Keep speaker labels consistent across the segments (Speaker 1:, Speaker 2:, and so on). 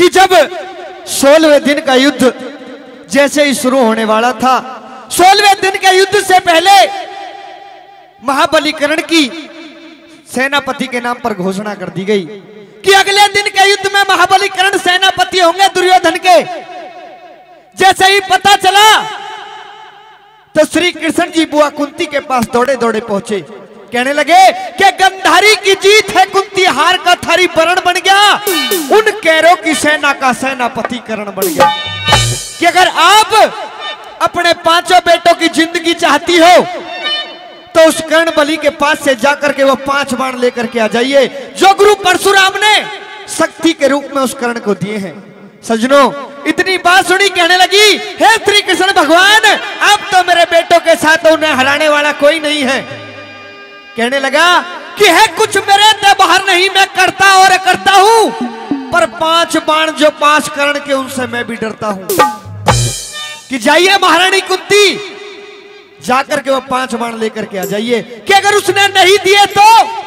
Speaker 1: कि जब 16वें दिन का युद्ध जैसे ही शुरू होने वाला था, 16वें दिन के युद्ध से पहले महाबलीकरण की सेनापति के नाम पर घोषणा कर दी गई कि अगले दिन के युद्ध में महाबलीकरण सेनापति होंगे दुर्योधन के। जैसे ही पता चला तो श्री कृष्ण जी बुआ कुंती के पास दौड़े दौड़े पहुंचे, कहने लगे कि गंधारी की जीत है, कुंती हार का थारी वरण बन गया, उन कैरों की सेना का सेनापति करण बन गया। कि अगर आप अपने 5 बेटों की जिंदगी चाहती हो तो उस कर्ण बलि के पास से जाकर के वो 5 बाण लेकर के आ जाइए जो गुरु परशुराम ने शक्ति के रूप में उस कर्ण को दिए हैं। सजनों, इतनी बात सुनी, कहने लगी हे श्री कृष्ण भगवान, अब तो मेरे बेटों के साथ उन्हें हराने वाला कोई नहीं है। कहने लगा कि है कुछ मेरे से बाहर नहीं, मैं करता और करता हूं, पर 5 बाण जो 5 कर्ण के उनसे मैं भी डरता हूं। कि जाइए महारानी कुंती, जाकर के वो 5 बाण लेकर के आ जाइए। कि अगर उसने नहीं दिए तो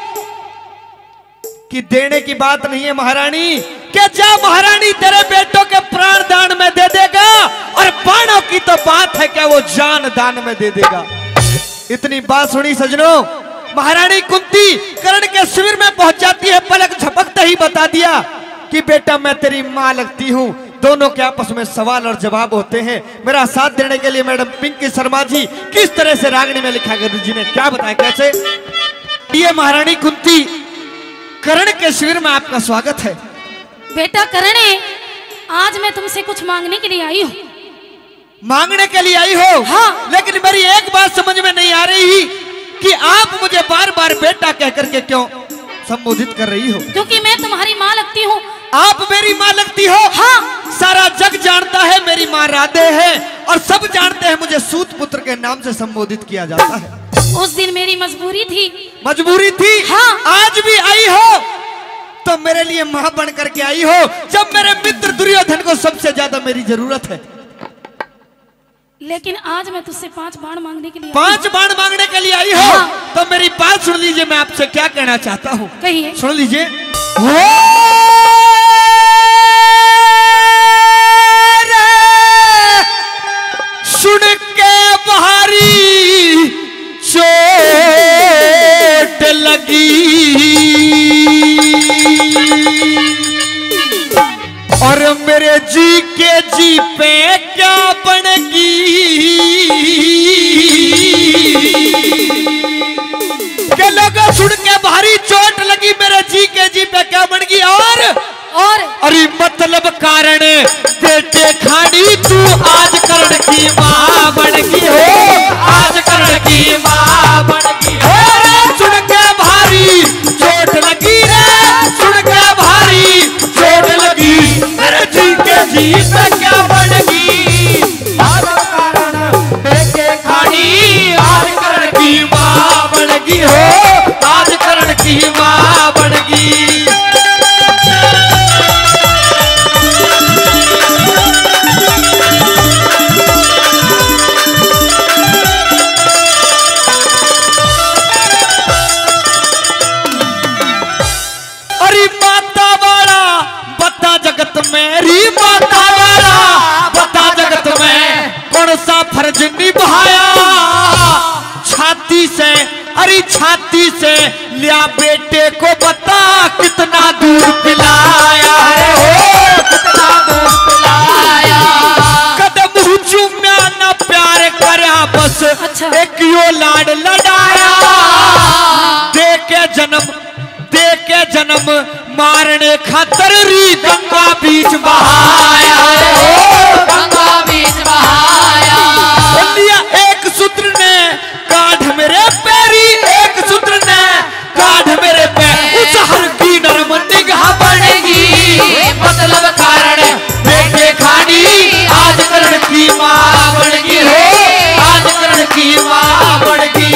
Speaker 1: कि देने की बात नहीं है महारानी, कि जा महारानी तेरे बेटों के प्राण दान में दे देगा, और बाणों की तो बात है क्या वो जान दान में दे देगा। इतनी बात सुनी सजनों, महारानी कुंती कर्ण के शिविर में पहुंच जाती है, पलक झपकते ही बता दिया कि बेटा मैं तेरी मां लगती हूं। दोनों के आपस में सवाल और जवाब होते हैं। मेरा साथ देने के लिए मैडम पिंकी शर्मा जी किस तरह से रागनी में लिखा गुरु जी ने क्या बताया कैसे। ये महारानी कुंती, कर्ण के शिविर में आपका स्वागत है।
Speaker 2: बेटा कर्ण, आज मैं तुमसे कुछ मांगने के लिए आई हूँ।
Speaker 1: मांगने के लिए आई हो?
Speaker 2: हाँ।
Speaker 1: लेकिन मेरी एक बात समझ में नहीं आ रही कि आप मुझे बार बार बेटा कहकर के क्यों संबोधित कर रही हो?
Speaker 2: क्योंकि मैं तुम्हारी माँ लगती हूँ।
Speaker 1: आप मेरी माँ लगती हो?
Speaker 2: हाँ।
Speaker 1: सारा जग जानता है मेरी माँ राधे है, और सब जानते हैं मुझे सूत पुत्र के नाम से संबोधित किया जाता है।
Speaker 2: उस दिन मेरी मजबूरी थी।
Speaker 1: मजबूरी थी?
Speaker 2: हाँ।
Speaker 1: आज भी आई हो तो मेरे लिए माँ बन करके आई हो, जब मेरे मित्र दुर्योधन को सबसे ज्यादा मेरी जरूरत है।
Speaker 2: लेकिन आज मैं तुझसे 5 बाण मांगने के लिए
Speaker 1: 5 बाण मांगने के लिए आई हो। हाँ। तो मेरी बात सुन लीजिए, मैं आपसे क्या कहना चाहता हूँ।
Speaker 2: कहिए।
Speaker 1: सुन लीजिए। सुन के भारी चोट लगी और मेरे जी के जी पे क्या बनेगी, के लोगों सुन के भारी चोट लगी, मेरे जी के जी पे क्या बनेगी। और अरे मतलब कारण बेटे खानी तू आज कर्ण की माँ बनगी हो, आज कर्ण की माँ बनगी हो। सुन के भारी चोट लगी रे, सुन के भारी चोट लगी, मेरे जी के जी पे क्या बनेगी। आज कारण बेटे खानी आज कर्ण की माँ बनगी हो, आज कर्ण की माँ बनगी। मेरी माता वाला बता जगत में कौन सा फर्ज निभाया, छाती से अरे छाती से लिया बेटे को बता कितना दूर पिलाया हो, कितना दूर पिलाया। कदम चूम्या ना प्यार करा बस एक यो लाड लड़ाया, दे के जन्म मारने खातर री गंगा बीच बहाया हो, गंगा बीच बहाया। लिया एक सूत्र ने काढ़ मेरे पैरी, एक सूत्र ने काढ़ मेरे पैर, उस हर की नरम निगाह बनेगी। मतलब कारण बेटे खानी आज कर्ण की माँ बनगी हो, आज कर्ण की माँ बनगी।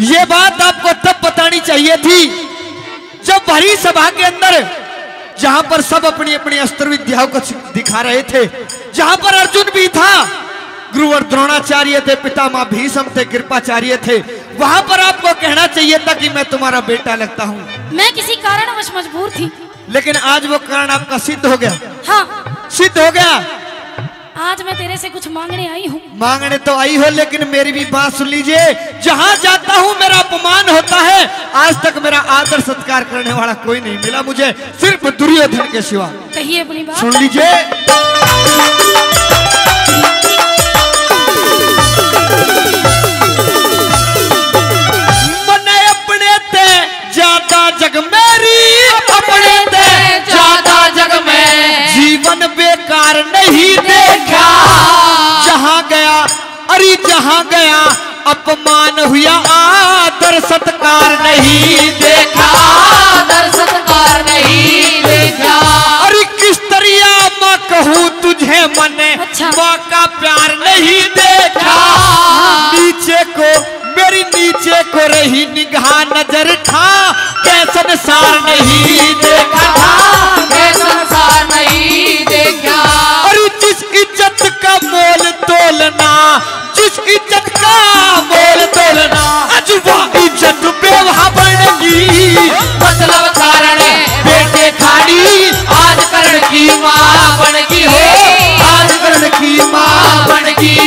Speaker 1: ये बात आपको तब बतानी चाहिए थी जब भरी सभा के अंदर जहां पर सब अपनी अपनी अस्त्र विद्याओं को दिखा रहे थे, जहां पर अर्जुन भी था, गुरुवर द्रोणाचार्य थे, पितामह भीष्म थे, कृपाचार्य थे, वहां पर आपको कहना चाहिए था कि मैं तुम्हारा बेटा लगता हूं।
Speaker 2: मैं किसी कारणवश मजबूर थी,
Speaker 1: लेकिन आज वो कारण आपका सिद्ध हो गया।
Speaker 2: हाँ,
Speaker 1: सिद्ध हो गया।
Speaker 2: आज मैं तेरे से कुछ मांगने आई हूँ।
Speaker 1: मांगने तो आई हो, लेकिन मेरी भी बात सुन लीजिए। जहां जाता हूं मेरा अपमान होता है। आज तक मेरा आदर सत्कार करने वाला कोई नहीं मिला मुझे, सिर्फ दुर्योधन के सिवा।
Speaker 2: कहिए अपनी बात।
Speaker 1: सुन लीजिए। मन अपने ते ज्यादा जग मेरी, अपने ते ज्यादा जग में जीवन बेकार नहीं देखा। जहां गया, अरे जहां गया अपमान हुआ, आदर सत्कार नहीं देखा।
Speaker 3: आदर सत्कार नहीं देखा।
Speaker 1: अरे किस तरिया माँ कहूँ तुझे मने,
Speaker 2: अच्छा।
Speaker 1: माँ का प्यार नहीं देखा। नीचे को मेरी नीचे को रही निगाह नजर था, कैसन सार नहीं देखा था,
Speaker 3: संसार नहीं देखा।
Speaker 1: अरे जिस इज्जत का मोल तोलना, जिस इज्जत का मोल तोलना, आज वह इज्जत बेवहा बनेगी।
Speaker 3: मतलब कारण बेटे खानी, आज करण की माँ बनगी हो,
Speaker 1: आज करण की माँ
Speaker 3: बनगी।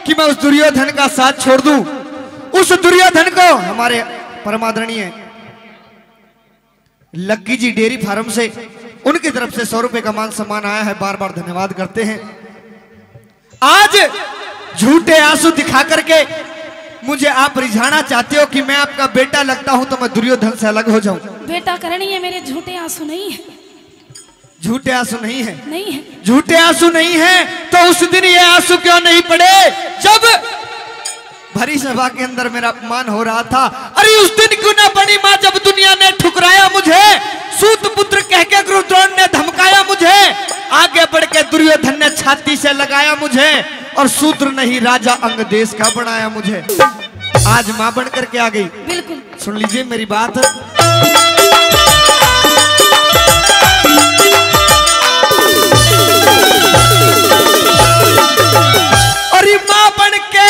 Speaker 1: कि मैं उस दुर्योधन का साथ छोड़ दूं। उस दुर्योधन को हमारे परमादरणीय लक्की जी डेयरी फार्म से, उनकी तरफ से 100 रुपए का मान सम्मान आया है, बार बार धन्यवाद करते हैं। आज झूठे आंसू दिखा करके मुझे आप रिझाना चाहते हो कि मैं आपका बेटा लगता हूं तो मैं दुर्योधन से अलग हो जाऊं।
Speaker 2: बेटा करणी है, मेरे झूठे आंसू नहीं है।
Speaker 1: झूठे आंसू नहीं है,
Speaker 2: नहीं है।
Speaker 1: झूठे आंसू नहीं है तो उस दिन ये आंसू क्यों नहीं पड़े जब भरी सभा के अंदर मेरा अपमान हो रहा था। अरे उस दिन क्यों ना बनी मां जब दुनिया ने ठुकराया मुझे, सूत पुत्र कह के गुरुद्रोण ने धमकाया मुझे, आगे बढ़ के दुर्योधन ने छाती से लगाया मुझे और सूत्र नहीं राजा अंग देश का बनाया मुझे। आज मां बन करके आ गई।
Speaker 2: बिल्कुल
Speaker 1: सुन लीजिए मेरी बात। अरे मां बन के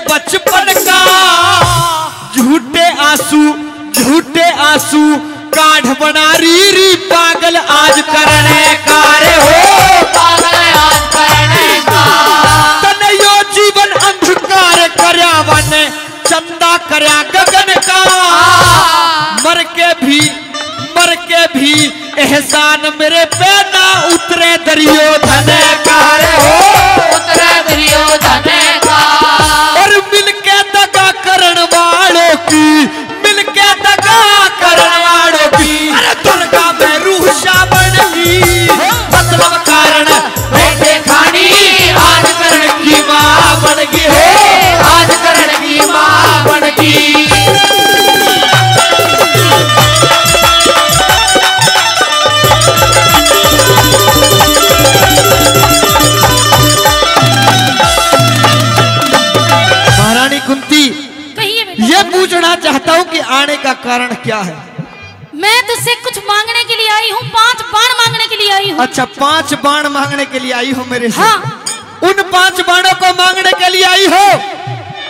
Speaker 1: बचपन का झूठे आंसू काढ़ बना री पागल आज करने कार्य हो,
Speaker 3: पागल आज करने का।
Speaker 1: तनयो जीवन अंधकार करया वन चंदा करया गगन का। मर के भी एहसान मेरे पे ना उतरे दुर्योधन कार्य हो,
Speaker 3: उतरे दुर्योधन का।
Speaker 1: और मिलके दगा करण वालों की, मिलके दगा करण वालों की, अरे दुर्गा में रूह शाबन की।
Speaker 3: मतलब कारण बेटे खानी, आज करण की माँ बनगी हो, आज करण की माँ बनगी।
Speaker 1: ये पूछना चाहता हूँ कि आने का कारण क्या है।
Speaker 2: मैं तुझसे कुछ मांगने के लिए आई हूँ, 5 बाण मांगने के लिए आई हूँ।
Speaker 1: अच्छा 5 बाण मांगने के लिए आई हो मेरे से?
Speaker 2: हाँ।
Speaker 1: उन 5 बाणों को मांगने के लिए आई हो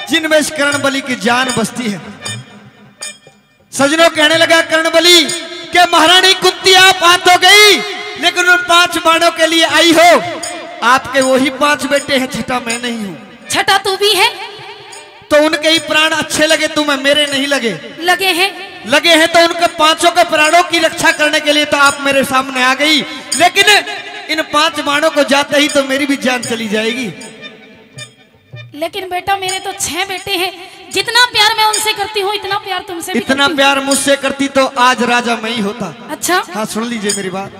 Speaker 1: जिनमें इस कर्णबली की जान बसती है। सजनों कहने लगा कर्णबली के महारानी कुंती आप आ तो गई, लेकिन उन 5 बाणों के लिए आई हो। आपके वही 5 बेटे हैं, छठा मैं नहीं हूँ।
Speaker 2: छठा तू भी है
Speaker 1: तो उनके ही प्राण अच्छे लगे तुम्हें, मेरे नहीं लगे?
Speaker 2: लगे
Speaker 1: हैं तो उनके 5 के प्राणों की रक्षा करने के लिए तो आप मेरे सामने आ गई। लेकिन इन 5 बाणों को जाते ही तो मेरी भी जान चली जाएगी।
Speaker 2: लेकिन बेटा मेरे तो 6 बेटे हैं, जितना प्यार मैं उनसे करती हूँ इतना प्यार तुमसे भी
Speaker 1: इतना
Speaker 2: करती हूँ।
Speaker 1: प्यार मुझसे करती तो आज राजा मैं ही होता।
Speaker 2: अच्छा
Speaker 1: हाँ सुन लीजिए मेरी बात।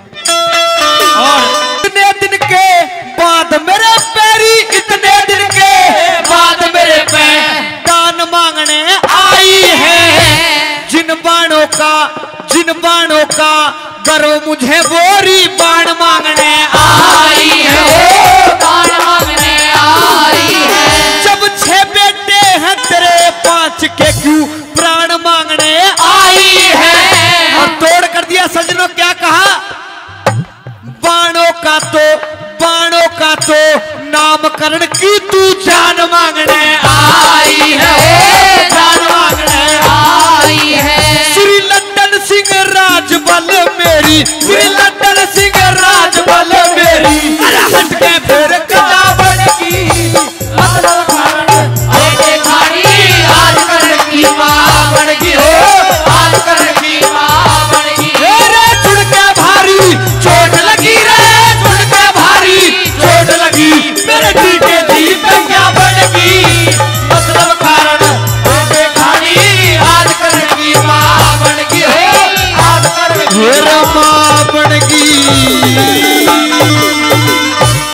Speaker 1: और इतने दिन के बाद मेरे पैरी, इतने दिन के
Speaker 3: बाद मेरे पे
Speaker 1: दान मांगने आई है। जिन बाणों का गर्व मुझे बोरी बाण मांगने
Speaker 3: आई है, बाण मांगने आई है।
Speaker 1: जब 6 बेटे हैं तेरे 5 के क्यों प्राण मांगने
Speaker 3: आई है।
Speaker 1: और तोड़ कर दिया सजनों, क्या कहा? बाणों का तो नामकरण की